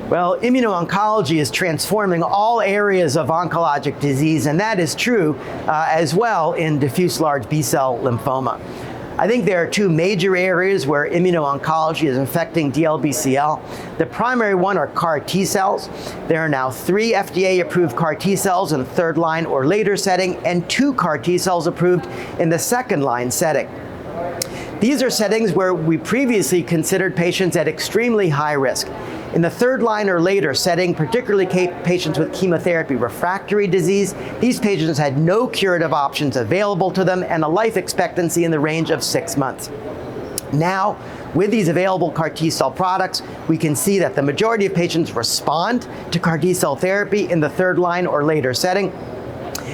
Well, immuno-oncology is transforming all areas of oncologic disease, and that is true as well in diffuse large B-cell lymphoma. I think there are two major areas where immuno-oncology is affecting DLBCL. The primary one are CAR T cells. There are now 3 FDA-approved CAR T cells in the third line or later setting, and 2 CAR T cells approved in the second line setting. These are settings where we previously considered patients at extremely high risk. In the third line or later setting, particularly patients with chemotherapy refractory disease, these patients had no curative options available to them and a life expectancy in the range of 6 months. Now, with these available CAR T-cell products, we can see that the majority of patients respond to CAR T-cell therapy in the third line or later setting,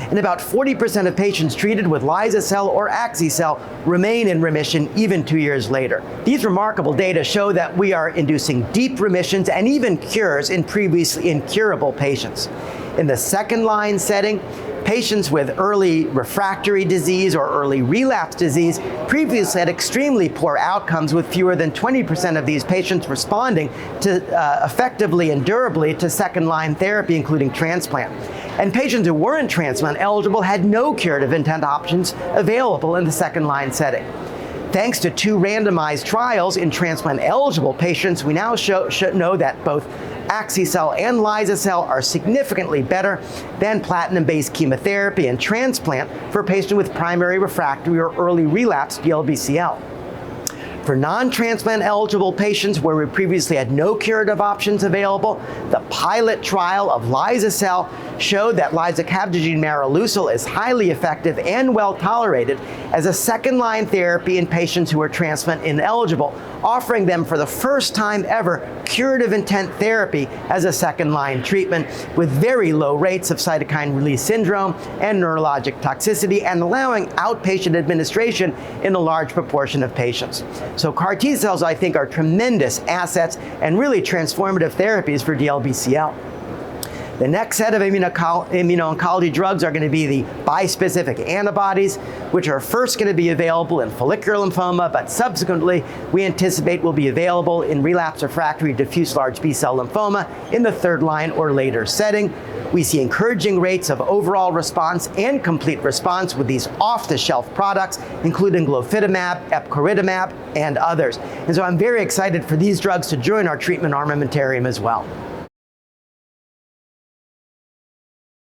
and about 40% of patients treated with Liza-cel or Axi-cel remain in remission even 2 years later. These remarkable data show that we are inducing deep remissions and even cures in previously incurable patients. In the second line setting, patients with early refractory disease or early relapse disease previously had extremely poor outcomes, with fewer than 20% of these patients responding to effectively and durably to second line therapy, including transplant. And patients who weren't transplant eligible had no curative intent options available in the second line setting. Thanks to 2 randomized trials in transplant-eligible patients, we now know that both Axi-cel and Liza-cel are significantly better than platinum-based chemotherapy and transplant for patients with primary refractory or early relapse DLBCL. For non-transplant eligible patients where we previously had no curative options available, the pilot trial of Liza-cel showed that lisocabtagene maraleucel is highly effective and well tolerated as a second-line therapy in patients who are transplant ineligible, offering them for the first time ever curative intent therapy as a second-line treatment with very low rates of cytokine release syndrome and neurologic toxicity, and allowing outpatient administration in a large proportion of patients. So CAR T cells, I think, are tremendous assets and really transformative therapies for DLBCL. The next set of immuno-oncology drugs are going to be the bispecific antibodies, which are first going to be available in follicular lymphoma, but subsequently we anticipate will be available in relapse refractory diffuse large B-cell lymphoma in the third line or later setting. We see encouraging rates of overall response and complete response with these off-the-shelf products, including Glofitamab, Epcoritamab, and others. And so I'm very excited for these drugs to join our treatment armamentarium as well.